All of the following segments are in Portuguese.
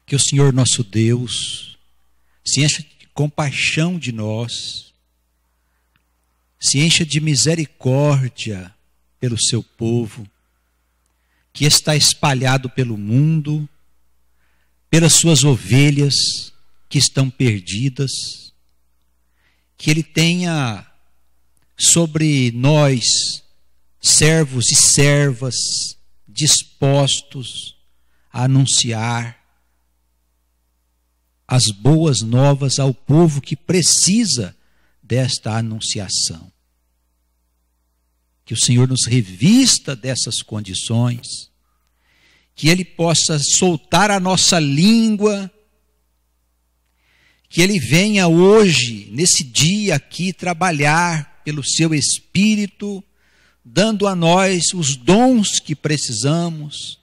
Que o Senhor nosso Deus se encha de compaixão de nós, se encha de misericórdia pelo seu povo, que está espalhado pelo mundo, pelas suas ovelhas que estão perdidas, que Ele tenha sobre nós servos e servas dispostos a anunciar as boas novas ao povo que precisa desta anunciação. Que o Senhor nos revista dessas condições, que Ele possa soltar a nossa língua, que Ele venha hoje, nesse dia aqui, trabalhar pelo Seu Espírito, dando a nós os dons que precisamos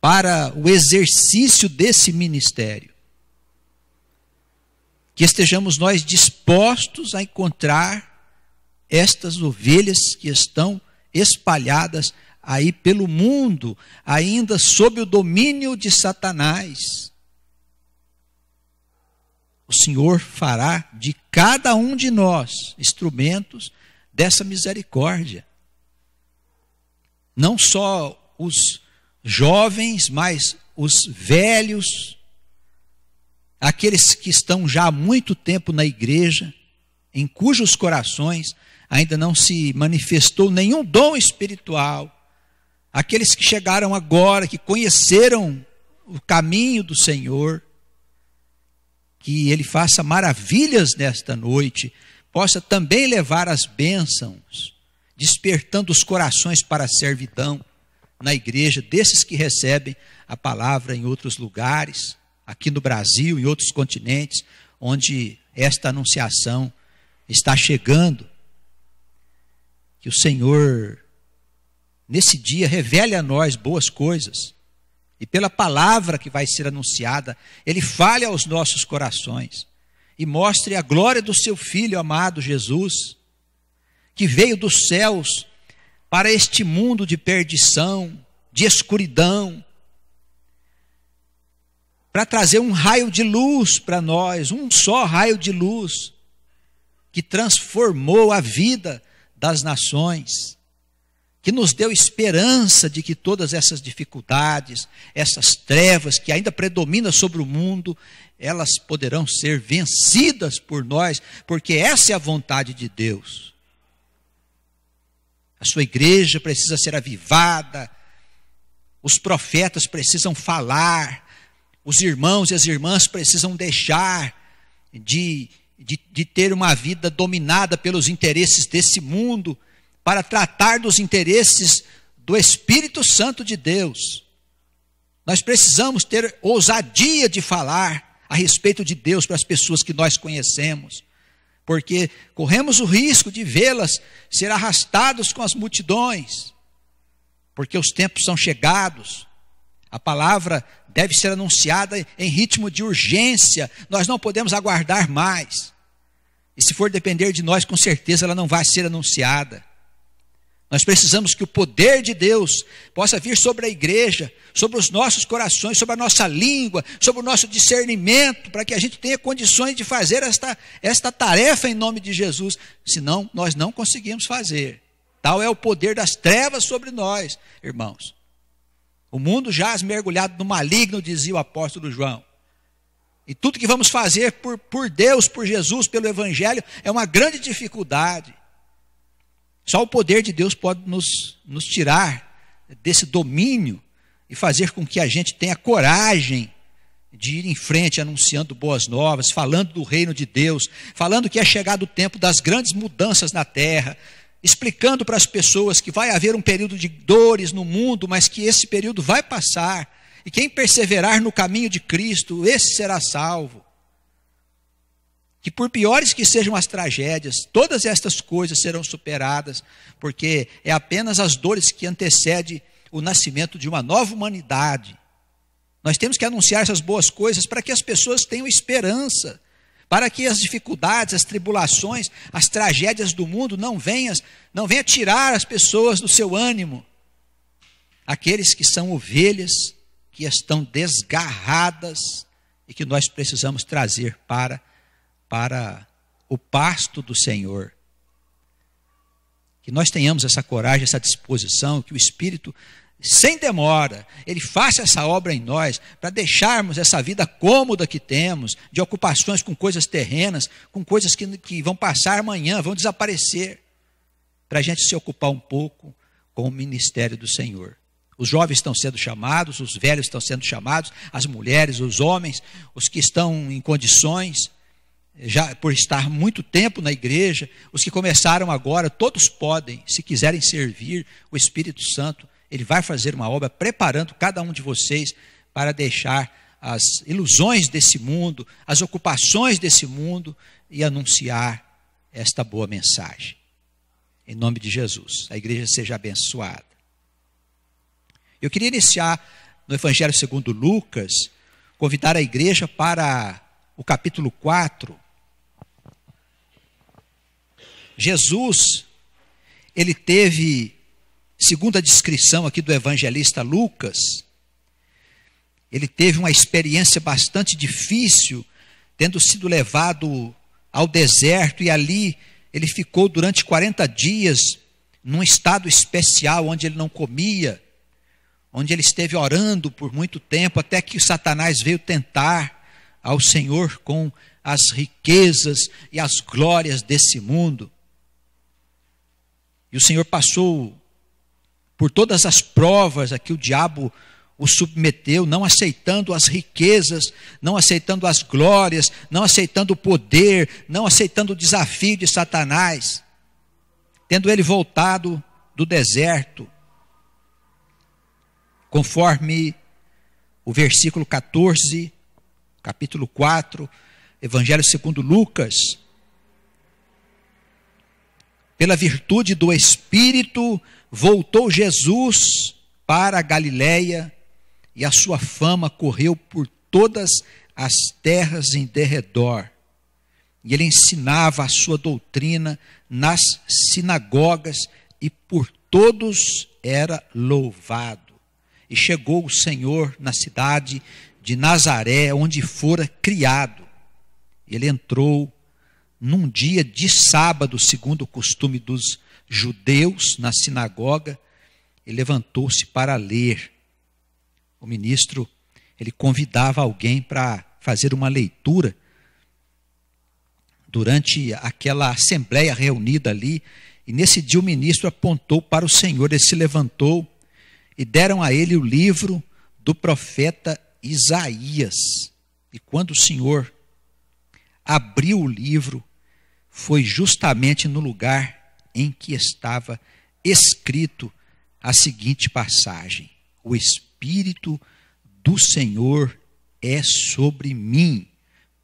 para o exercício desse ministério. Que estejamos nós dispostos a encontrar estas ovelhas que estão espalhadas aí pelo mundo, ainda sob o domínio de Satanás. O Senhor fará de cada um de nós instrumentos dessa misericórdia. Não só os jovens, mas os velhos, aqueles que estão já há muito tempo na igreja, em cujos corações ainda não se manifestou nenhum dom espiritual, aqueles que chegaram agora, que conheceram o caminho do Senhor, que Ele faça maravilhas nesta noite, possa também levar as bênçãos, despertando os corações para a servidão na igreja, desses que recebem a palavra em outros lugares, aqui no Brasil, em outros continentes, onde esta anunciação está chegando. Que o Senhor, nesse dia, revele a nós boas coisas, e pela palavra que vai ser anunciada, Ele fale aos nossos corações, e mostre a glória do seu Filho amado Jesus, que veio dos céus para este mundo de perdição, de escuridão, para trazer um raio de luz para nós, um só raio de luz, que transformou a vida das nações, que nos deu esperança de que todas essas dificuldades, essas trevas que ainda predominam sobre o mundo, elas poderão ser vencidas por nós, porque essa é a vontade de Deus. A sua igreja precisa ser avivada, os profetas precisam falar, os irmãos e as irmãs precisam deixar de ter uma vida dominada pelos interesses desse mundo, para tratar dos interesses do Espírito Santo de Deus. Nós precisamos ter ousadia de falar a respeito de Deus para as pessoas que nós conhecemos, porque corremos o risco de vê-las ser arrastadas com as multidões, porque os tempos são chegados, a palavra deve ser anunciada em ritmo de urgência, nós não podemos aguardar mais, e se for depender de nós, com certeza ela não vai ser anunciada. Nós precisamos que o poder de Deus possa vir sobre a igreja, sobre os nossos corações, sobre a nossa língua, sobre o nosso discernimento, para que a gente tenha condições de fazer esta tarefa em nome de Jesus. Senão, nós não conseguimos fazer. Tal é o poder das trevas sobre nós, irmãos. O mundo jaz mergulhado no maligno, dizia o apóstolo João. E tudo que vamos fazer por Deus, por Jesus, pelo Evangelho, é uma grande dificuldade. Só o poder de Deus pode nos tirar desse domínio e fazer com que a gente tenha coragem de ir em frente anunciando boas novas, falando do reino de Deus, falando que é chegado o tempo das grandes mudanças na terra, explicando para as pessoas que vai haver um período de dores no mundo, mas que esse período vai passar, e quem perseverar no caminho de Cristo, esse será salvo. Que por piores que sejam as tragédias, todas estas coisas serão superadas, porque é apenas as dores que antecedem o nascimento de uma nova humanidade. Nós temos que anunciar essas boas coisas para que as pessoas tenham esperança, para que as dificuldades, as tribulações, as tragédias do mundo não venham tirar as pessoas do seu ânimo. Aqueles que são ovelhas, que estão desgarradas e que nós precisamos trazer para o pasto do Senhor. Que nós tenhamos essa coragem, essa disposição, que o Espírito, sem demora, Ele faça essa obra em nós, para deixarmos essa vida cômoda que temos, de ocupações com coisas terrenas, com coisas que vão passar amanhã, vão desaparecer, para a gente se ocupar um pouco com o ministério do Senhor. Os jovens estão sendo chamados, os velhos estão sendo chamados, as mulheres, os homens, os que estão em condições, já por estar muito tempo na igreja, os que começaram agora, todos podem, se quiserem servir o Espírito Santo, Ele vai fazer uma obra preparando cada um de vocês para deixar as ilusões desse mundo, as ocupações desse mundo e anunciar esta boa mensagem. Em nome de Jesus, a igreja seja abençoada. Eu queria iniciar no Evangelho segundo Lucas, convidar a igreja para o capítulo 4. Jesus, ele teve, segundo a descrição aqui do evangelista Lucas, ele teve uma experiência bastante difícil, tendo sido levado ao deserto, e ali ele ficou durante 40 dias, num estado especial, onde ele não comia, onde ele esteve orando por muito tempo, até que Satanás veio tentar ao Senhor com as riquezas e as glórias desse mundo. E o Senhor passou por todas as provas a que o diabo o submeteu, não aceitando as riquezas, não aceitando as glórias, não aceitando o poder, não aceitando o desafio de Satanás, tendo ele voltado do deserto, conforme o versículo 14, capítulo 4, Evangelho segundo Lucas. Pela virtude do Espírito, voltou Jesus para a Galiléia, e a sua fama correu por todas as terras em derredor. E ele ensinava a sua doutrina nas sinagogas, e por todos era louvado. E chegou o Senhor na cidade de Nazaré, onde fora criado. Ele entrou num dia de sábado, segundo o costume dos judeus, na sinagoga, e levantou-se para ler. O ministro, ele convidava alguém para fazer uma leitura durante aquela assembleia reunida ali, e nesse dia o ministro apontou para o Senhor, ele se levantou, e deram a ele o livro do profeta Isaías. E quando o Senhor abriu o livro, foi justamente no lugar em que estava escrito a seguinte passagem: o Espírito do Senhor é sobre mim,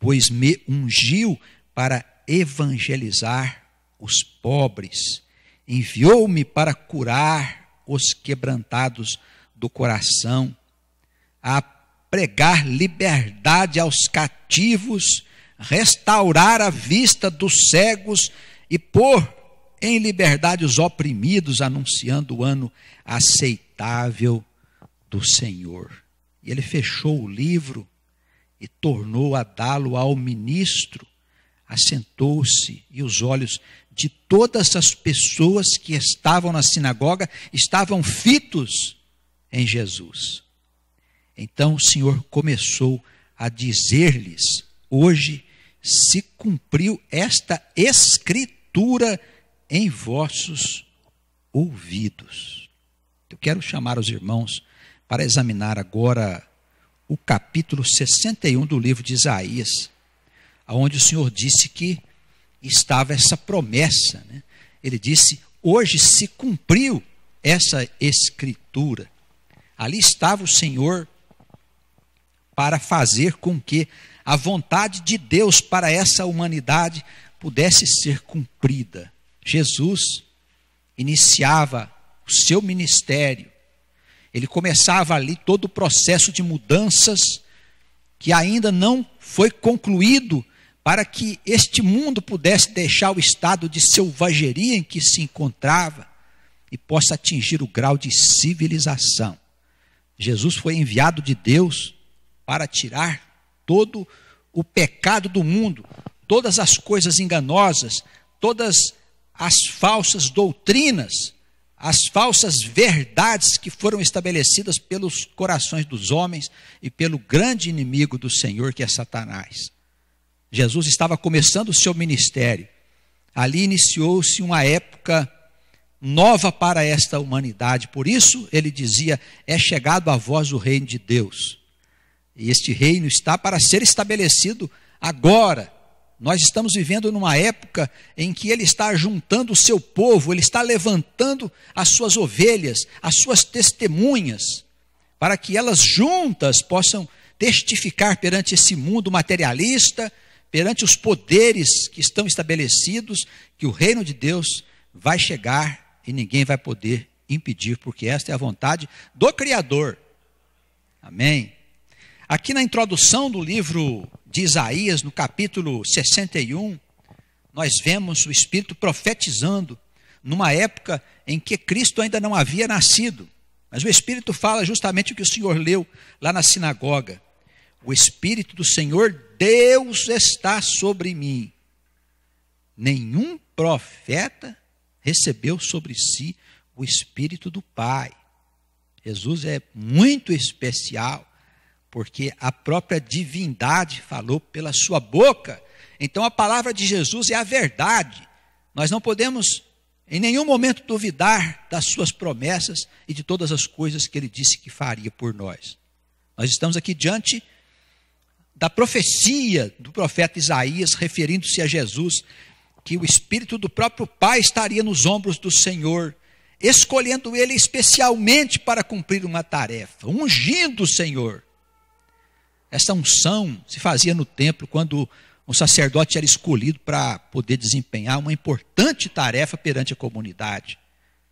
pois me ungiu para evangelizar os pobres, enviou-me para curar os quebrantados do coração, a pregar liberdade aos cativos, restaurar a vista dos cegos e pôr em liberdade os oprimidos, anunciando o ano aceitável do Senhor. E ele fechou o livro e tornou a dá-lo ao ministro. Assentou-se, e os olhos de todas as pessoas que estavam na sinagoga estavam fitos em Jesus. Então o Senhor começou a dizer-lhes: hoje se cumpriu esta escritura em vossos ouvidos. Eu quero chamar os irmãos para examinar agora o capítulo 61 do livro de Isaías, onde o Senhor disse que estava essa promessa, né? Ele disse: hoje se cumpriu essa escritura. Ali estava o Senhor para fazer com que a vontade de Deus para essa humanidade pudesse ser cumprida. Jesus iniciava o seu ministério, ele começava ali todo o processo de mudanças que ainda não foi concluído, para que este mundo pudesse deixar o estado de selvageria em que se encontrava e possa atingir o grau de civilização. Jesus foi enviado de Deus para tirar todo o pecado do mundo, todas as coisas enganosas, todas as falsas doutrinas, as falsas verdades que foram estabelecidas pelos corações dos homens e pelo grande inimigo do Senhor, que é Satanás. Jesus estava começando o seu ministério. Ali iniciou-se uma época nova para esta humanidade. Por isso, ele dizia, é chegado a vós o reino de Deus. E este reino está para ser estabelecido agora. Nós estamos vivendo numa época em que ele está juntando o seu povo, ele está levantando as suas ovelhas, as suas testemunhas, para que elas juntas possam testificar perante esse mundo materialista, perante os poderes que estão estabelecidos, que o reino de Deus vai chegar e ninguém vai poder impedir, porque esta é a vontade do Criador. Amém? Aqui na introdução do livro de Isaías, no capítulo 61, nós vemos o Espírito profetizando numa época em que Cristo ainda não havia nascido. Mas o Espírito fala justamente o que o Senhor leu lá na sinagoga. O Espírito do Senhor Deus está sobre mim. Nenhum profeta recebeu sobre si o Espírito do Pai. Jesus é muito especial, porque a própria divindade falou pela sua boca. Então a palavra de Jesus é a verdade. Nós não podemos em nenhum momento duvidar das suas promessas e de todas as coisas que ele disse que faria por nós. Nós estamos aqui diante da profecia do profeta Isaías, referindo-se a Jesus, que o Espírito do próprio Pai estaria nos ombros do Senhor, escolhendo ele especialmente para cumprir uma tarefa, ungindo o Senhor. Essa unção se fazia no templo quando um sacerdote era escolhido para poder desempenhar uma importante tarefa perante a comunidade.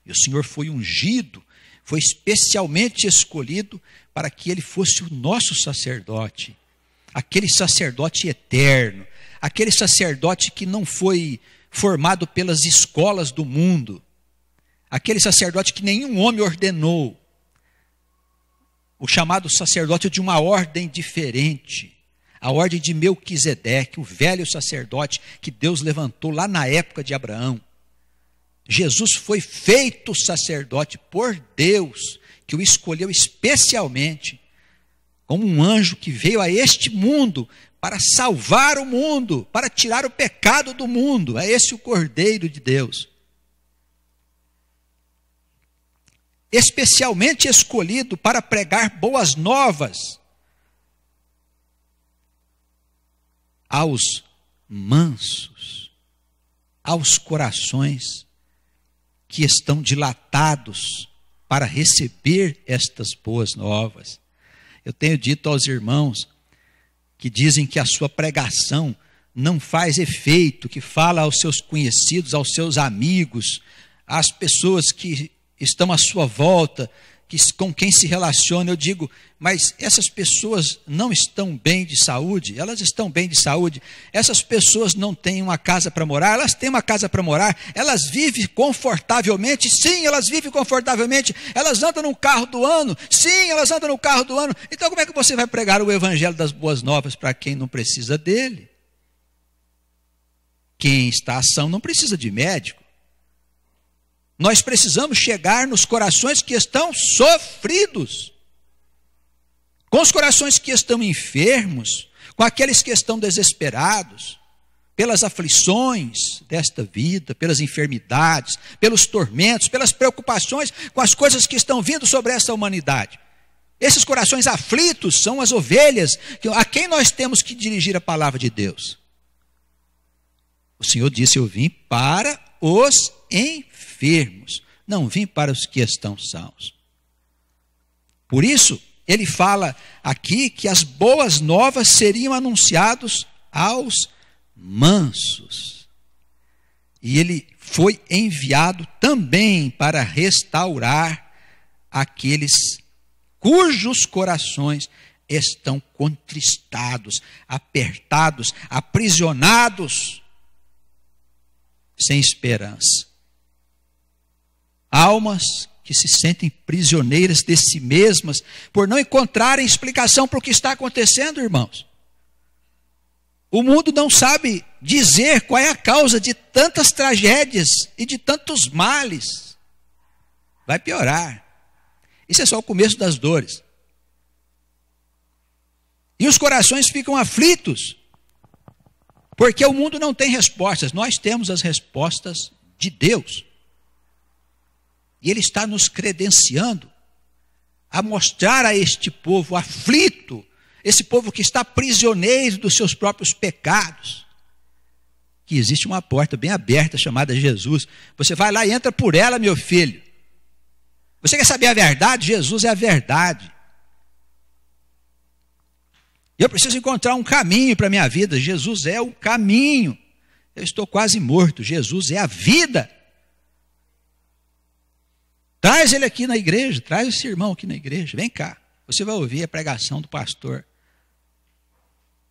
E o Senhor foi ungido, foi especialmente escolhido para que ele fosse o nosso sacerdote. Aquele sacerdote eterno, aquele sacerdote que não foi formado pelas escolas do mundo, aquele sacerdote que nenhum homem ordenou, o chamado sacerdote de uma ordem diferente, a ordem de Melquisedeque, o velho sacerdote que Deus levantou lá na época de Abraão. Jesus foi feito sacerdote por Deus, que o escolheu especialmente, como um anjo que veio a este mundo para salvar o mundo, para tirar o pecado do mundo. É esse o Cordeiro de Deus. Especialmente escolhido para pregar boas novas aos mansos, aos corações que estão dilatados para receber estas boas novas. Eu tenho dito aos irmãos que dizem que a sua pregação não faz efeito, que fala aos seus conhecidos, aos seus amigos, às pessoas que estão à sua volta, com quem se relaciona. Eu digo, mas essas pessoas não estão bem de saúde? Elas estão bem de saúde. Essas pessoas não têm uma casa para morar? Elas têm uma casa para morar. Elas vivem confortavelmente? Sim, elas vivem confortavelmente. Elas andam no carro do ano? Sim, elas andam no carro do ano. Então como é que você vai pregar o evangelho das boas novas para quem não precisa dele? Quem está são não precisa de médico. Nós precisamos chegar nos corações que estão sofridos, com os corações que estão enfermos, com aqueles que estão desesperados, pelas aflições desta vida, pelas enfermidades, pelos tormentos, pelas preocupações com as coisas que estão vindo sobre essa humanidade. Esses corações aflitos são as ovelhas a quem nós temos que dirigir a palavra de Deus. O Senhor disse, eu vim para os enfermos, não vim para os que estão sãos. Por isso, ele fala aqui que as boas novas seriam anunciadas aos mansos. E ele foi enviado também para restaurar aqueles cujos corações estão contristados, apertados, aprisionados, sem esperança. Almas que se sentem prisioneiras de si mesmas, por não encontrarem explicação para o que está acontecendo, irmãos. O mundo não sabe dizer qual é a causa de tantas tragédias e de tantos males. Vai piorar. Isso é só o começo das dores. E os corações ficam aflitos, porque o mundo não tem respostas. Nós temos as respostas de Deus. E Ele está nos credenciando a mostrar a este povo aflito, esse povo que está prisioneiro dos seus próprios pecados, que existe uma porta bem aberta chamada Jesus. Você vai lá e entra por ela, meu filho. Você quer saber a verdade? Jesus é a verdade. Eu preciso encontrar um caminho para a minha vida. Jesus é o caminho. Eu estou quase morto. Jesus é a vida. Traz ele aqui na igreja, traz esse irmão aqui na igreja. Vem cá, você vai ouvir a pregação do pastor.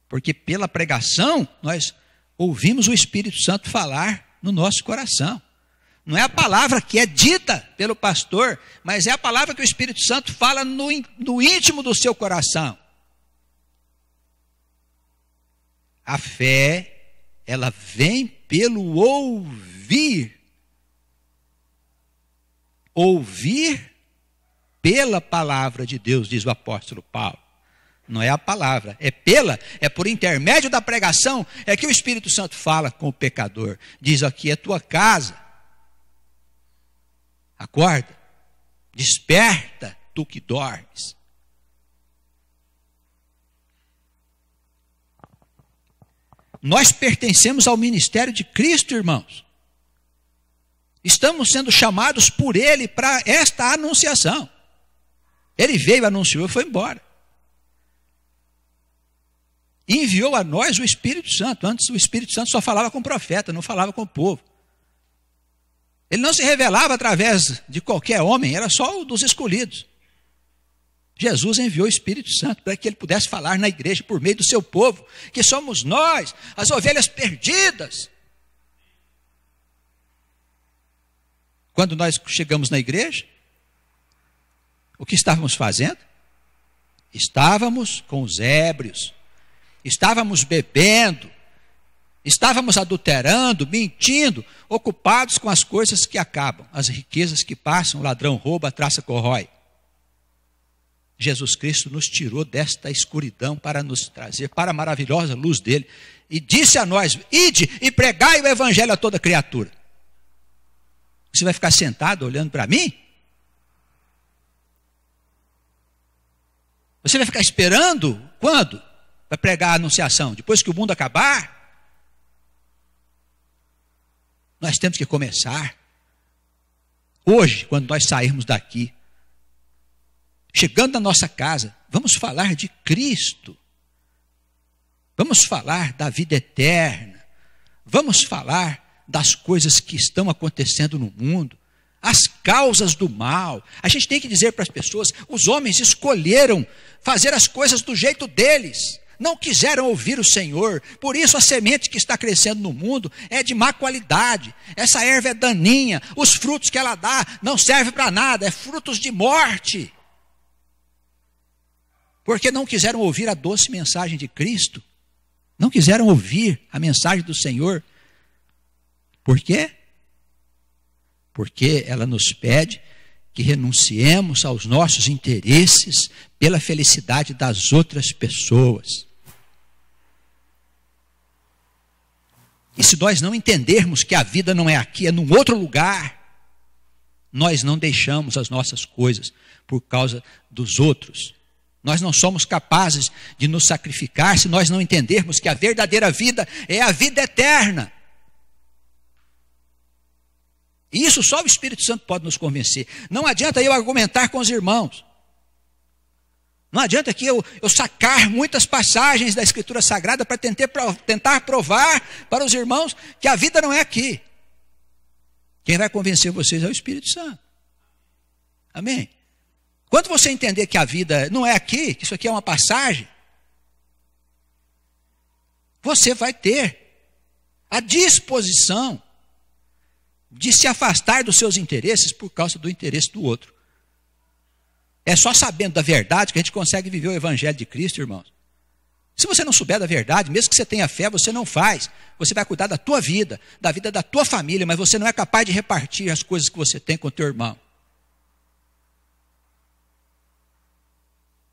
Porque pela pregação, nós ouvimos o Espírito Santo falar no nosso coração. Não é a palavra que é dita pelo pastor, mas é a palavra que o Espírito Santo fala no íntimo do seu coração. A fé, ela vem pelo ouvir. Ouvir pela palavra de Deus, diz o apóstolo Paulo. Não é a palavra, é por intermédio da pregação, é que o Espírito Santo fala com o pecador. Diz: aqui é tua casa. Acorda, desperta, tu que dormes. Nós pertencemos ao ministério de Cristo, irmãos. Estamos sendo chamados por Ele para esta anunciação. Ele veio, anunciou e foi embora. E enviou a nós o Espírito Santo. Antes o Espírito Santo só falava com o profeta, não falava com o povo. Ele não se revelava através de qualquer homem, era só o dos escolhidos. Jesus enviou o Espírito Santo para que ele pudesse falar na igreja por meio do seu povo, que somos nós, as ovelhas perdidas. Quando nós chegamos na igreja, o que estávamos fazendo? Estávamos com os ébrios, estávamos bebendo, estávamos adulterando, mentindo, ocupados com as coisas que acabam, as riquezas que passam, o ladrão rouba, a traça corrói. Jesus Cristo nos tirou desta escuridão para nos trazer para a maravilhosa luz dele e disse a nós: ide e pregai o evangelho a toda criatura. Você vai ficar sentado olhando para mim? Você vai ficar esperando quando? Para pregar a anunciação? Depois que o mundo acabar? Nós temos que começar hoje, quando nós sairmos daqui. Chegando na nossa casa, vamos falar de Cristo. Vamos falar da vida eterna. Vamos falar das coisas que estão acontecendo no mundo, as causas do mal. A gente tem que dizer para as pessoas: os homens escolheram fazer as coisas do jeito deles, não quiseram ouvir o Senhor. Por isso a semente que está crescendo no mundo é de má qualidade. Essa erva é daninha, os frutos que ela dá não servem para nada, é frutos de morte. Porque não quiseram ouvir a doce mensagem de Cristo, não quiseram ouvir a mensagem do Senhor. Por quê? Porque ela nos pede que renunciemos aos nossos interesses pela felicidade das outras pessoas. E se nós não entendermos que a vida não é aqui, é num outro lugar, nós não deixamos as nossas coisas por causa dos outros. Nós não somos capazes de nos sacrificar se nós não entendermos que a verdadeira vida é a vida eterna. E isso só o Espírito Santo pode nos convencer. Não adianta eu argumentar com os irmãos. Não adianta que eu sacar muitas passagens da Escritura Sagrada para tentar provar para os irmãos que a vida não é aqui. Quem vai convencer vocês é o Espírito Santo. Amém? Quando você entender que a vida não é aqui, que isso aqui é uma passagem, você vai ter a disposição de se afastar dos seus interesses por causa do interesse do outro. É só sabendo da verdade que a gente consegue viver o Evangelho de Cristo, irmãos. Se você não souber da verdade, mesmo que você tenha fé, você não faz. Você vai cuidar da tua vida, da vida da tua família, mas você não é capaz de repartir as coisas que você tem com o teu irmão.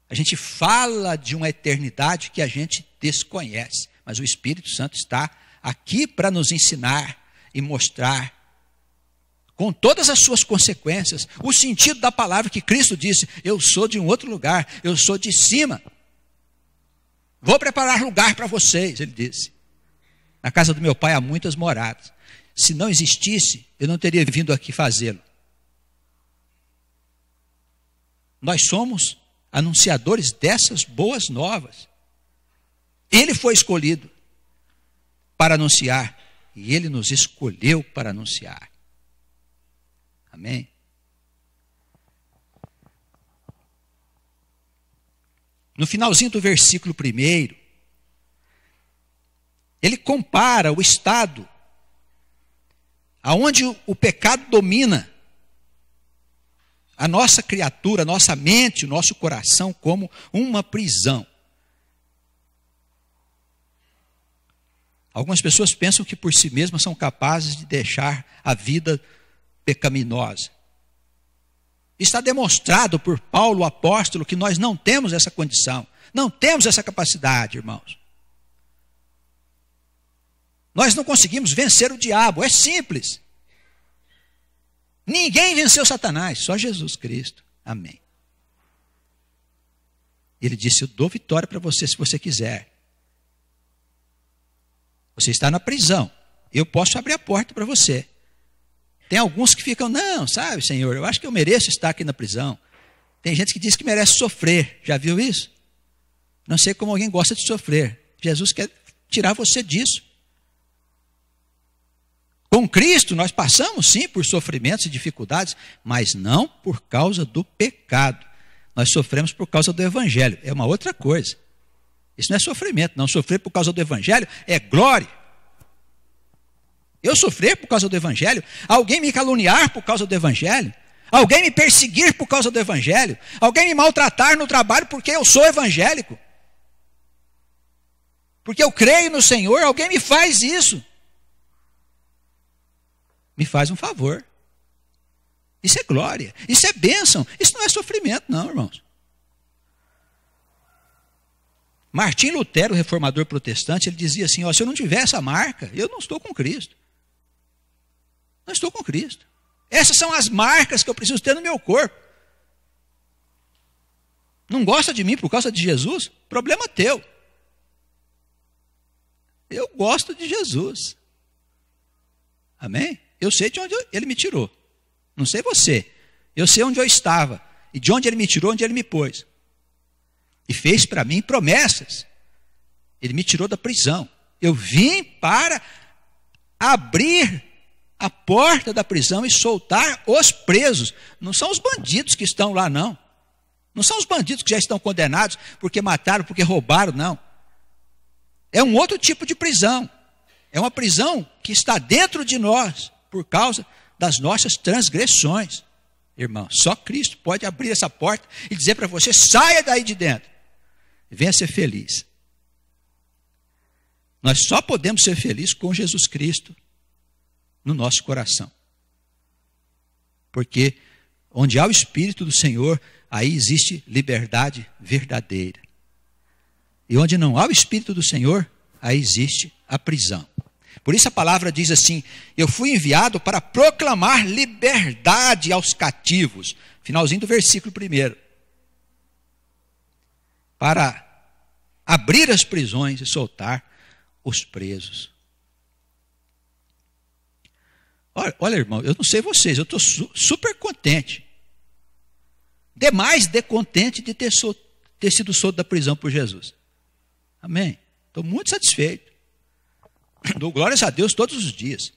A gente fala de uma eternidade que a gente desconhece, mas o Espírito Santo está aqui para nos ensinar e mostrar, com todas as suas consequências, o sentido da palavra que Cristo disse: eu sou de um outro lugar, eu sou de cima. Vou preparar lugar para vocês, ele disse. Na casa do meu pai há muitas moradas. Se não existisse, eu não teria vindo aqui fazê-lo. Nós somos anunciadores dessas boas novas. Ele foi escolhido para anunciar, e ele nos escolheu para anunciar. Amém? No finalzinho do versículo 1, ele compara o estado aonde o pecado domina a nossa criatura, a nossa mente, o nosso coração, como uma prisão. Algumas pessoas pensam que por si mesmas são capazes de deixar a vida pecaminosa. Está demonstrado por Paulo, o apóstolo, que nós não temos essa condição, não temos essa capacidade, irmãos. Nós não conseguimos vencer o diabo, é simples. Ninguém venceu Satanás, só Jesus Cristo. Amém. Ele disse: eu dou vitória para você se você quiser. Você está na prisão, eu posso abrir a porta para você. Tem alguns que ficam: não, sabe, Senhor, eu acho que eu mereço estar aqui na prisão. Tem gente que diz que merece sofrer, já viu isso? Não sei como alguém gosta de sofrer. Jesus quer tirar você disso. Com Cristo nós passamos sim por sofrimentos e dificuldades, mas não por causa do pecado. Nós sofremos por causa do Evangelho, é uma outra coisa. Isso não é sofrimento, não. Sofrer por causa do Evangelho é glória. Eu sofrer por causa do Evangelho, alguém me caluniar por causa do Evangelho, alguém me perseguir por causa do Evangelho, alguém me maltratar no trabalho porque eu sou evangélico, porque eu creio no Senhor, alguém me faz isso. Me faz um favor. Isso é glória, isso é bênção, isso não é sofrimento não, irmãos. Martim Lutero, reformador protestante, ele dizia assim: ó, se eu não tiver essa marca, eu não estou com Cristo. Não estou com Cristo. Essas são as marcas que eu preciso ter no meu corpo. Não gosta de mim por causa de Jesus? Problema teu. Eu gosto de Jesus. Amém? Eu sei de onde ele me tirou. Não sei você. Eu sei onde eu estava. E de onde ele me tirou, onde ele me pôs. E fez para mim promessas. Ele me tirou da prisão. Eu vim para abrir a porta da prisão e soltar os presos. Não são os bandidos que estão lá, não. Não são os bandidos que já estão condenados porque mataram, porque roubaram, não. É um outro tipo de prisão. É uma prisão que está dentro de nós por causa das nossas transgressões. Irmão, só Cristo pode abrir essa porta e dizer para você: saia daí de dentro e venha ser feliz. Nós só podemos ser felizes com Jesus Cristo no nosso coração. Porque onde há o Espírito do Senhor, aí existe liberdade verdadeira. E onde não há o Espírito do Senhor, aí existe a prisão. Por isso a palavra diz assim: eu fui enviado para proclamar liberdade aos cativos. Finalzinho do versículo 1. Para abrir as prisões e soltar os presos. Olha, irmão, eu não sei vocês, eu estou super contente. Demais de contente de ter sido solto da prisão por Jesus. Amém? Estou muito satisfeito. Dou glórias a Deus todos os dias.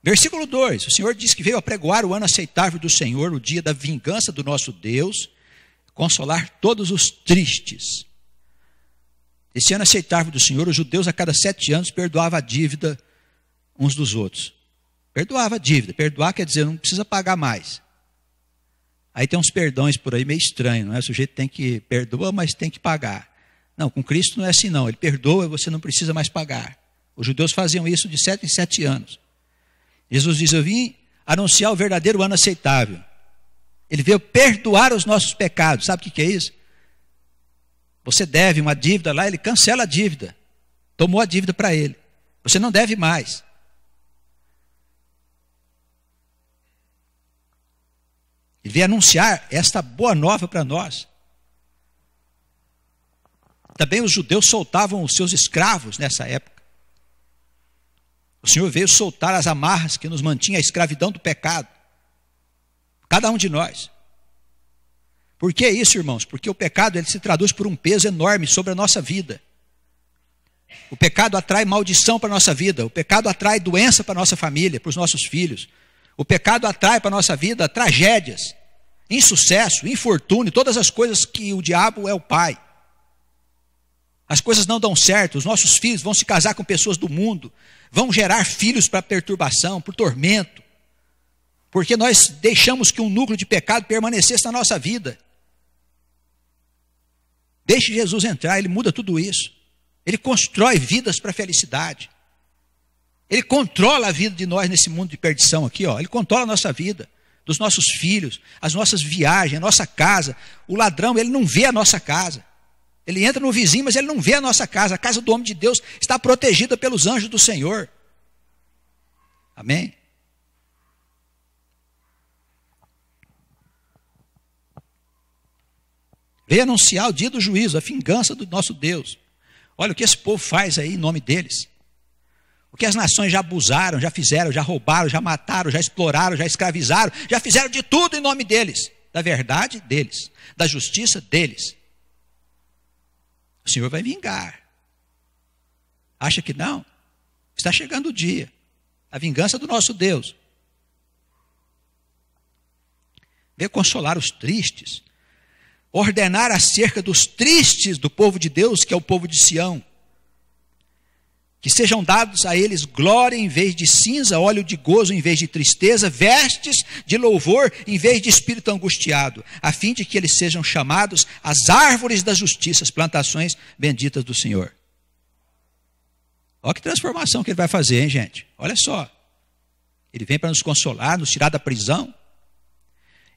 Versículo 2. O Senhor diz que veio apregoar o ano aceitável do Senhor, o dia da vingança do nosso Deus, consolar todos os tristes. Esse ano aceitável do Senhor, os judeus a cada 7 anos perdoavam a dívida uns dos outros. Perdoava a dívida. Perdoar quer dizer não precisa pagar mais. Aí tem uns perdões por aí meio estranho, não é? O sujeito tem que perdoa, mas tem que pagar. Não, com Cristo não é assim não. Ele perdoa e você não precisa mais pagar. Os judeus faziam isso de 7 em 7 anos. Jesus diz, eu vim anunciar o verdadeiro ano aceitável. Ele veio perdoar os nossos pecados. Sabe o que é isso? Você deve uma dívida lá, ele cancela a dívida. Tomou a dívida para ele. Você não deve mais. Ele veio anunciar esta boa nova para nós. Também os judeus soltavam os seus escravos nessa época. O Senhor veio soltar as amarras que nos mantinha a escravidão do pecado. Cada um de nós. Por que isso, irmãos? Porque o pecado ele se traduz por um peso enorme sobre a nossa vida. O pecado atrai maldição para a nossa vida. O pecado atrai doença para a nossa família, para os nossos filhos. O pecado atrai para a nossa vida tragédias, insucesso, infortúnio, todas as coisas que o diabo é o pai. As coisas não dão certo, os nossos filhos vão se casar com pessoas do mundo, vão gerar filhos para perturbação, por tormento, porque nós deixamos que um núcleo de pecado permanecesse na nossa vida. Deixe Jesus entrar, ele muda tudo isso. Ele constrói vidas para a felicidade. Ele controla a vida de nós nesse mundo de perdição aqui, ó. Ele controla a nossa vida, dos nossos filhos, as nossas viagens, a nossa casa. O ladrão, ele não vê a nossa casa. Ele entra no vizinho, mas ele não vê a nossa casa. A casa do homem de Deus está protegida pelos anjos do Senhor. Amém? Veio anunciar o dia do juízo, a vingança do nosso Deus. Olha o que esse povo faz aí em nome deles. O que as nações já abusaram, já fizeram, já roubaram, já mataram, já exploraram, já escravizaram, já fizeram de tudo em nome deles. Da verdade deles, da justiça deles. O Senhor vai vingar. Acha que não? Está chegando o dia. A vingança do nosso Deus. Veio consolar os tristes. Ordenar acerca dos tristes do povo de Deus, que é o povo de Sião. Que sejam dados a eles glória em vez de cinza, óleo de gozo em vez de tristeza, vestes de louvor em vez de espírito angustiado, a fim de que eles sejam chamados as árvores da justiça, as plantações benditas do Senhor. Olha que transformação que ele vai fazer, hein, gente? Olha só. Ele vem para nos consolar, nos tirar da prisão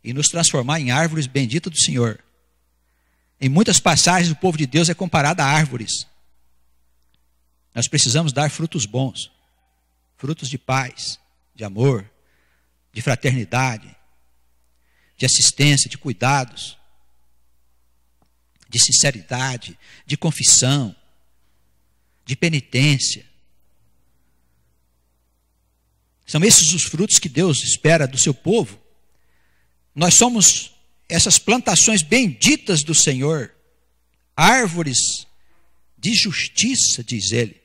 e nos transformar em árvores benditas do Senhor. Em muitas passagens o povo de Deus é comparado a árvores. Nós precisamos dar frutos bons, frutos de paz, de amor, de fraternidade, de assistência, de cuidados, de sinceridade, de confissão, de penitência. São esses os frutos que Deus espera do seu povo. Nós somos essas plantações benditas do Senhor, árvores de justiça, diz ele.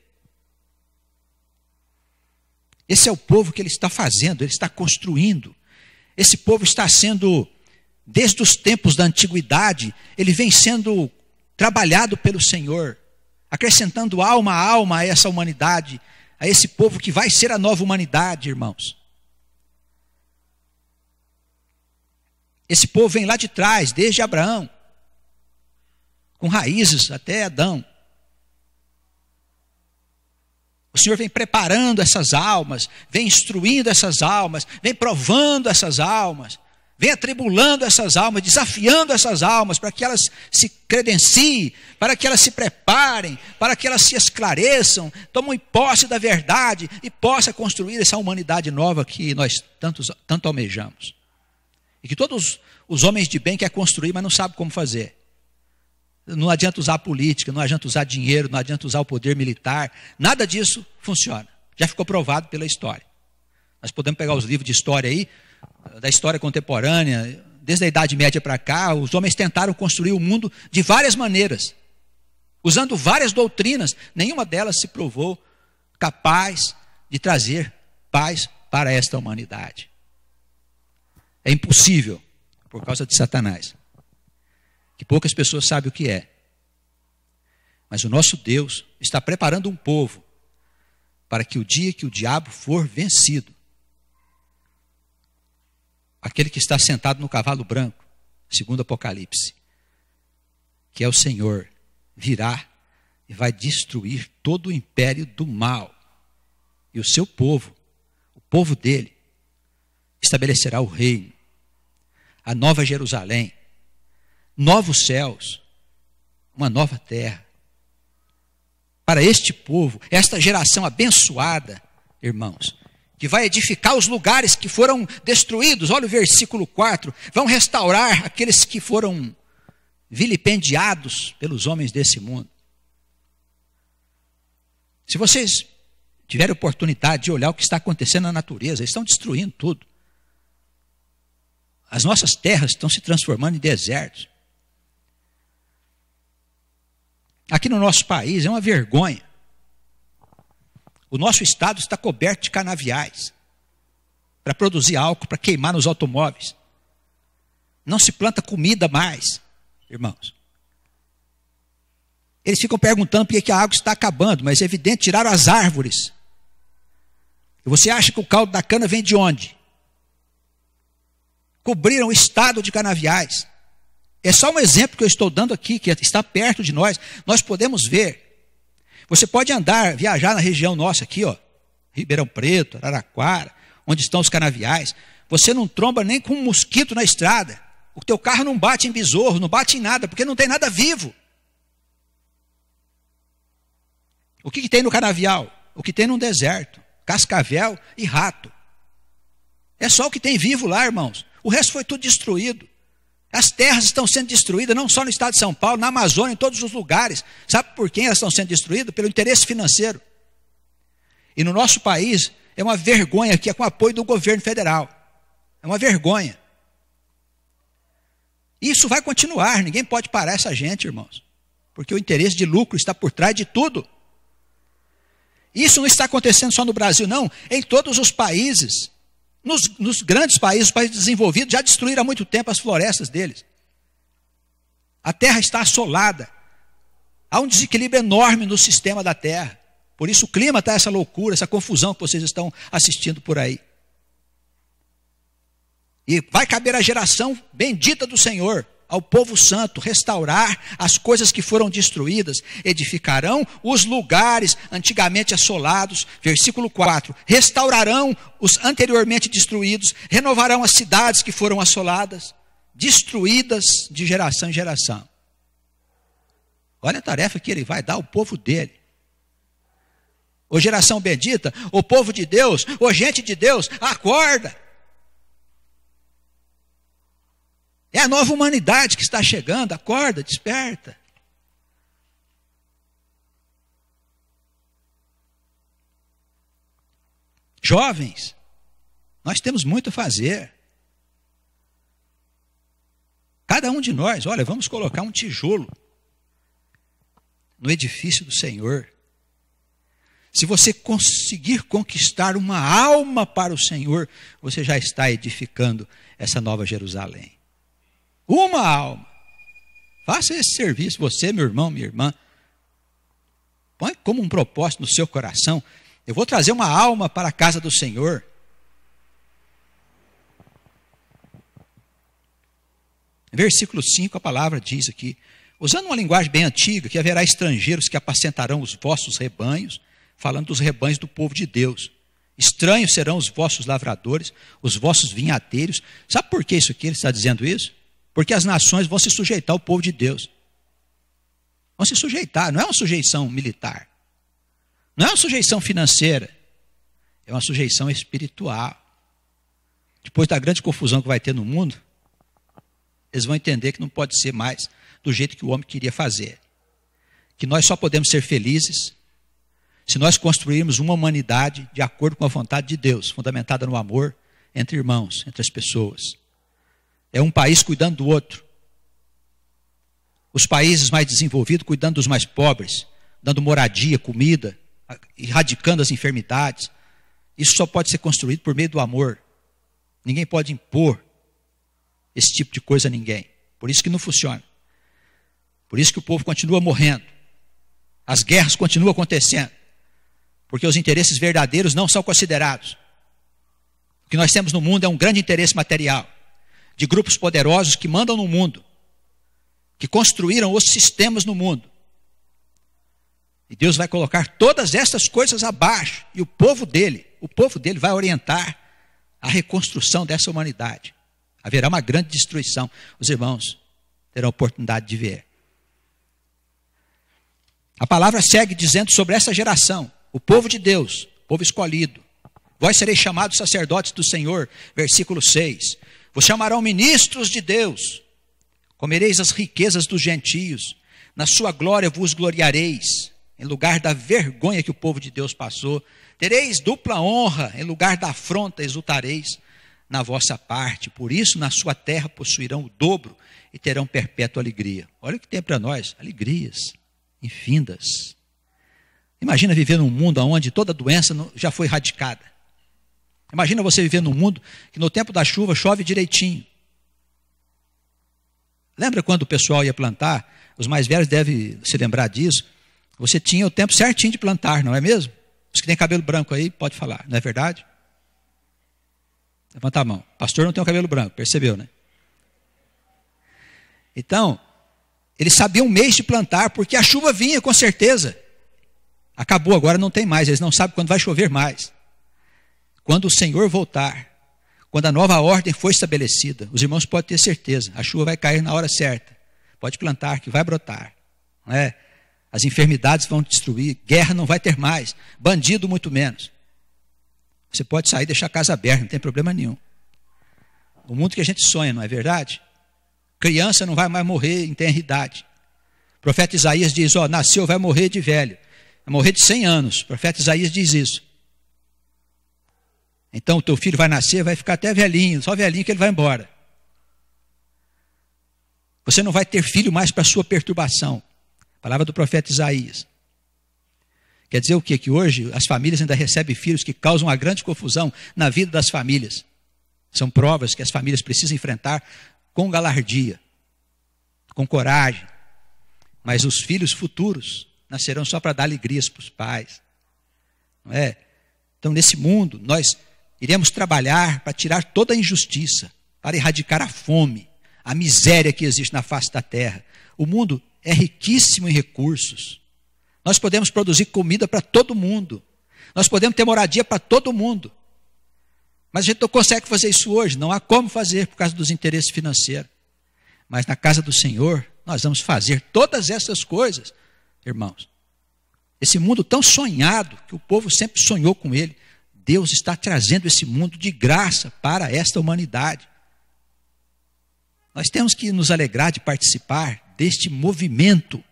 Esse é o povo que ele está fazendo, ele está construindo. Esse povo está sendo, desde os tempos da antiguidade, ele vem sendo trabalhado pelo Senhor, acrescentando alma a alma a essa humanidade, a esse povo que vai ser a nova humanidade, irmãos. Esse povo vem lá de trás, desde Abraão, com raízes até Adão. O Senhor vem preparando essas almas, vem instruindo essas almas, vem provando essas almas, vem atribulando essas almas, desafiando essas almas para que elas se credenciem, para que elas se preparem, para que elas se esclareçam, tomem posse da verdade e possa construir essa humanidade nova que nós tanto almejamos. E que todos os homens de bem querem construir, mas não sabem como fazer. Não adianta usar a política, não adianta usar dinheiro, não adianta usar o poder militar. Nada disso funciona. Já ficou provado pela história. Nós podemos pegar os livros de história aí, da história contemporânea, desde a Idade Média para cá, os homens tentaram construir o mundo de várias maneiras, usando várias doutrinas. Nenhuma delas se provou capaz de trazer paz para esta humanidade. É impossível, por causa de Satanás. Que poucas pessoas sabem o que é. Mas o nosso Deus está preparando um povo para que o dia que o diabo for vencido, aquele que está sentado no cavalo branco, segundo Apocalipse, que é o Senhor, virá e vai destruir todo o império do mal. E o seu povo, o povo dele, estabelecerá o reino, a nova Jerusalém, novos céus, uma nova terra. Para este povo, esta geração abençoada, irmãos, que vai edificar os lugares que foram destruídos. Olha o versículo 4. Vão restaurar aqueles que foram vilipendiados pelos homens desse mundo. Se vocês tiverem oportunidade de olhar o que está acontecendo na natureza, eles estão destruindo tudo. As nossas terras estão se transformando em desertos. Aqui no nosso país é uma vergonha. O nosso estado está coberto de canaviais para produzir álcool, para queimar nos automóveis. Não se planta comida mais, irmãos. Eles ficam perguntando por que a água está acabando, mas é evidente, tiraram as árvores. E você acha que o caldo da cana vem de onde? Cobriram o estado de canaviais. É só um exemplo que eu estou dando aqui, que está perto de nós. Nós podemos ver. Você pode andar, viajar na região nossa aqui, ó, Ribeirão Preto, Araraquara, onde estão os canaviais. Você não tromba nem com um mosquito na estrada. O teu carro não bate em besouro, não bate em nada, porque não tem nada vivo. O que tem no canavial? O que tem no deserto? Cascavel e rato. É só o que tem vivo lá, irmãos. O resto foi tudo destruído. As terras estão sendo destruídas, não só no estado de São Paulo, na Amazônia, em todos os lugares. Sabe por quem elas estão sendo destruídas? Pelo interesse financeiro. E no nosso país, é uma vergonha que é com o apoio do governo federal. É uma vergonha. Isso vai continuar, ninguém pode parar essa gente, irmãos. Porque o interesse de lucro está por trás de tudo. Isso não está acontecendo só no Brasil, não. Em todos os países. Nos grandes países, os países desenvolvidos, já destruíram há muito tempo as florestas deles. A terra está assolada. Há um desequilíbrio enorme no sistema da terra. Por isso o clima está essa loucura, essa confusão que vocês estão assistindo por aí. E vai caber à geração bendita do Senhor, ao povo santo, restaurar as coisas que foram destruídas. Edificarão os lugares antigamente assolados. Versículo 4. Restaurarão os anteriormente destruídos. Renovarão as cidades que foram assoladas, destruídas de geração em geração. Olha a tarefa que ele vai dar ao povo dele. Ô geração bendita, ô povo de Deus, ô gente de Deus, acorda. É a nova humanidade que está chegando, acorda, desperta. Jovens, nós temos muito a fazer. Cada um de nós, olha, vamos colocar um tijolo no edifício do Senhor. Se você conseguir conquistar uma alma para o Senhor, você já está edificando essa nova Jerusalém. Uma alma. Faça esse serviço, você, meu irmão, minha irmã. Põe como um propósito no seu coração. Eu vou trazer uma alma para a casa do Senhor. Versículo 5, a palavra diz aqui, usando uma linguagem bem antiga, que haverá estrangeiros que apacentarão os vossos rebanhos, falando dos rebanhos do povo de Deus. Estranhos serão os vossos lavradores, os vossos vinhateiros. Sabe por que isso aqui ele está dizendo isso? Porque as nações vão se sujeitar ao povo de Deus. Vão se sujeitar, não é uma sujeição militar. Não é uma sujeição financeira. É uma sujeição espiritual. Depois da grande confusão que vai ter no mundo, eles vão entender que não pode ser mais do jeito que o homem queria fazer. Que nós só podemos ser felizes se nós construirmos uma humanidade de acordo com a vontade de Deus, fundamentada no amor entre irmãos, entre as pessoas. É um país cuidando do outro. Os países mais desenvolvidos cuidando dos mais pobres, dando moradia, comida, erradicando as enfermidades. Isso só pode ser construído por meio do amor. Ninguém pode impor esse tipo de coisa a ninguém. Por isso que não funciona. Por isso que o povo continua morrendo. As guerras continuam acontecendo. Porque os interesses verdadeiros não são considerados. O que nós temos no mundo é um grande interesse material, de grupos poderosos que mandam no mundo, que construíram os sistemas no mundo. E Deus vai colocar todas essas coisas abaixo, e o povo dele vai orientar a reconstrução dessa humanidade. Haverá uma grande destruição. Os irmãos terão a oportunidade de ver. A palavra segue dizendo sobre essa geração, o povo de Deus, o povo escolhido. Vós sereis chamados sacerdotes do Senhor, versículo 6. Vos chamarão ministros de Deus. Comereis as riquezas dos gentios. Na sua glória vos gloriareis. Em lugar da vergonha que o povo de Deus passou. Tereis dupla honra. Em lugar da afronta exultareis na vossa parte. Por isso na sua terra possuirão o dobro e terão perpétua alegria. Olha o que tem para nós. Alegrias infindas. Imagina viver num mundo onde toda doença já foi erradicada. Imagina você viver num mundo que no tempo da chuva chove direitinho. Lembra quando o pessoal ia plantar? Os mais velhos devem se lembrar disso. Você tinha o tempo certinho de plantar, não é mesmo? Os que têm cabelo branco aí, pode falar, não é verdade? Levanta a mão. Pastor não tem o cabelo branco, percebeu, né? Então, eles sabiam o mês de plantar, porque a chuva vinha com certeza. Acabou, agora não tem mais, eles não sabem quando vai chover mais. Quando o Senhor voltar, quando a nova ordem for estabelecida, os irmãos podem ter certeza, a chuva vai cair na hora certa. Pode plantar, que vai brotar. Não é? As enfermidades vão destruir, guerra não vai ter mais, bandido muito menos. Você pode sair e deixar a casa aberta, não tem problema nenhum. O mundo que a gente sonha, não é verdade? Criança não vai mais morrer em tenra idade. O profeta Isaías diz, nasceu, vai morrer de velho. Vai morrer de 100 anos. O profeta Isaías diz isso. Então o teu filho vai nascer, vai ficar até velhinho, só velhinho que ele vai embora. Você não vai ter filho mais para sua perturbação. Palavra do profeta Isaías. Quer dizer o quê? Que hoje as famílias ainda recebem filhos que causam uma grande confusão na vida das famílias. São provas que as famílias precisam enfrentar com galardia, com coragem. Mas os filhos futuros nascerão só para dar alegrias para os pais. Não é? Então, nesse mundo, nós iremos trabalhar para tirar toda a injustiça, para erradicar a fome, a miséria que existe na face da terra. O mundo é riquíssimo em recursos. Nós podemos produzir comida para todo mundo. Nós podemos ter moradia para todo mundo. Mas a gente não consegue fazer isso hoje. Não há como fazer por causa dos interesses financeiros. Mas na casa do Senhor, nós vamos fazer todas essas coisas, irmãos. Esse mundo tão sonhado, que o povo sempre sonhou com ele, Deus está trazendo esse mundo de graça para esta humanidade. Nós temos que nos alegrar de participar deste movimento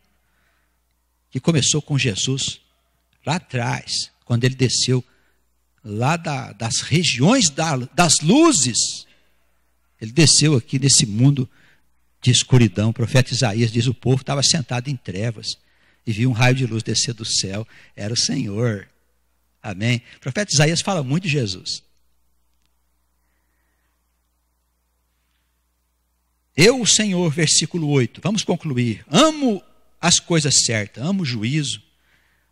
que começou com Jesus lá atrás, quando ele desceu lá das regiões das luzes. Ele desceu aqui nesse mundo de escuridão. O profeta Isaías diz: o povo estava sentado em trevas e viu um raio de luz descer do céu. Era o Senhor. Amém? O profeta Isaías fala muito de Jesus. Eu, o Senhor, versículo 8, vamos concluir. Amo as coisas certas, amo o juízo,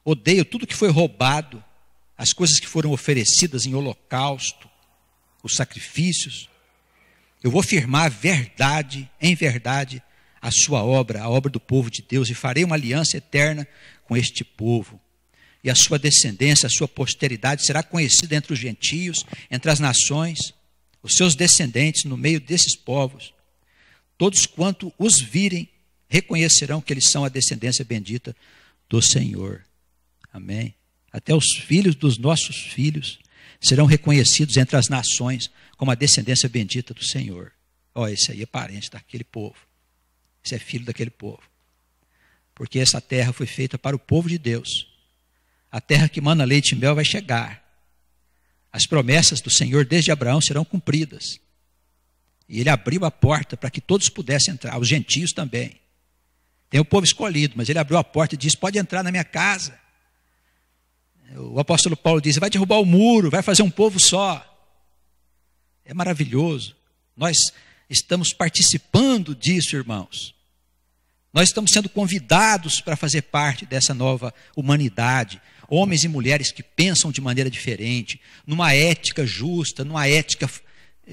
odeio tudo que foi roubado, as coisas que foram oferecidas em holocausto, os sacrifícios. Eu vou firmar em verdade, a sua obra, a obra do povo de Deus, e farei uma aliança eterna com este povo. E a sua descendência, a sua posteridade será conhecida entre os gentios, entre as nações, os seus descendentes no meio desses povos. Todos quanto os virem, reconhecerão que eles são a descendência bendita do Senhor. Amém? Até os filhos dos nossos filhos serão reconhecidos entre as nações como a descendência bendita do Senhor. Esse aí é parente daquele povo. Esse é filho daquele povo. Porque essa terra foi feita para o povo de Deus. A terra que mana leite e mel vai chegar. As promessas do Senhor desde Abraão serão cumpridas. E ele abriu a porta para que todos pudessem entrar, os gentios também. Tem o povo escolhido, mas ele abriu a porta e disse: pode entrar na minha casa. O apóstolo Paulo diz: vai derrubar o muro, vai fazer um povo só. É maravilhoso. Nós estamos participando disso, irmãos. Nós estamos sendo convidados para fazer parte dessa nova humanidade. Homens e mulheres que pensam de maneira diferente, numa ética justa, numa ética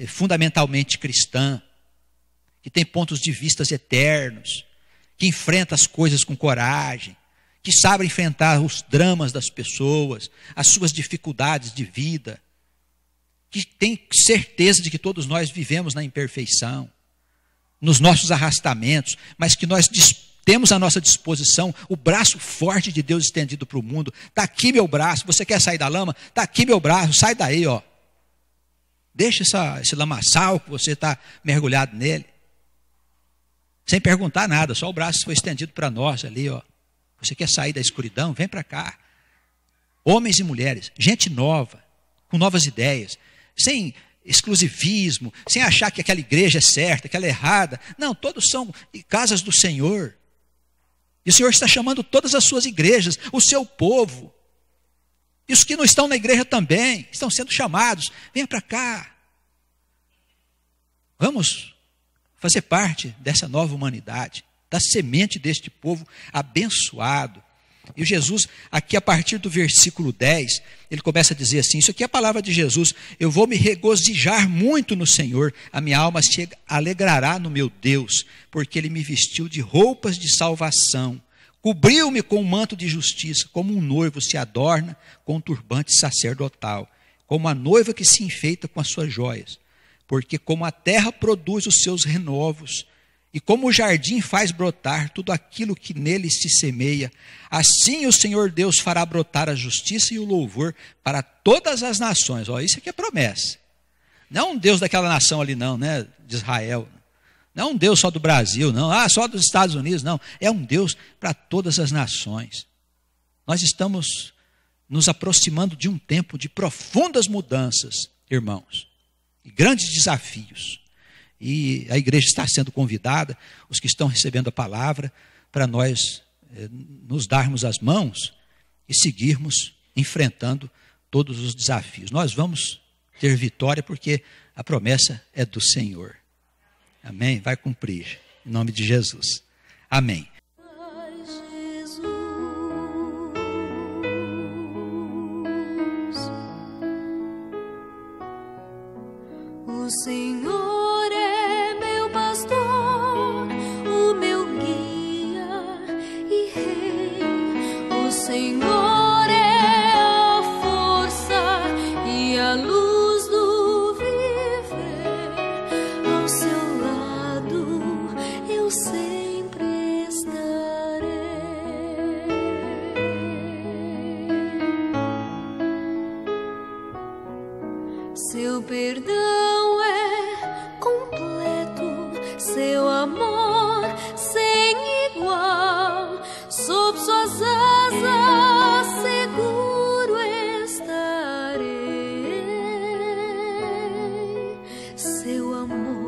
fundamentalmente cristã, que tem pontos de vista eternos, que enfrenta as coisas com coragem, que sabe enfrentar os dramas das pessoas, as suas dificuldades de vida, que tem certeza de que todos nós vivemos na imperfeição, nos nossos arrastamentos, mas que nós temos à nossa disposição o braço forte de Deus estendido para o mundo. Está aqui meu braço. Você quer sair da lama? Está aqui meu braço. Sai daí, ó. Deixa esse lamaçal que você está mergulhado nele. Sem perguntar nada, só o braço foi estendido para nós ali, ó. Você quer sair da escuridão? Vem para cá. Homens e mulheres, gente nova, com novas ideias, sem exclusivismo, sem achar que aquela igreja é certa, que ela é errada. Não, todos são casas do Senhor. E o Senhor está chamando todas as suas igrejas, o seu povo. E os que não estão na igreja também, estão sendo chamados. Venha para cá. Vamos fazer parte dessa nova humanidade, da semente deste povo abençoado. E Jesus, aqui a partir do versículo 10, ele começa a dizer assim, isso aqui é a palavra de Jesus: eu vou me regozijar muito no Senhor, a minha alma se alegrará no meu Deus, porque ele me vestiu de roupas de salvação, cobriu-me com um manto de justiça, como um noivo se adorna com um turbante sacerdotal, como a noiva que se enfeita com as suas joias, porque como a terra produz os seus renovos, e como o jardim faz brotar tudo aquilo que nele se semeia, assim o Senhor Deus fará brotar a justiça e o louvor para todas as nações. Ó, isso aqui é promessa. Não é um Deus daquela nação ali não, né, de Israel. Não é um Deus só do Brasil, não. Só dos Estados Unidos, não. É um Deus para todas as nações. Nós estamos nos aproximando de um tempo de profundas mudanças, irmãos, e grandes desafios. E a igreja está sendo convidada, os que estão recebendo a palavra, para nós nos darmos as mãos e seguirmos enfrentando todos os desafios. Nós vamos ter vitória porque a promessa é do Senhor. Amém? Vai cumprir. Em nome de Jesus. Amém. O Senhor é meu pastor, o meu guia e rei. O Senhor é a força e a luz do viver. Ao seu lado eu sempre estarei. Seu perdão é completo, seu amor sem igual, sob suas asas seguro estarei. Seu amor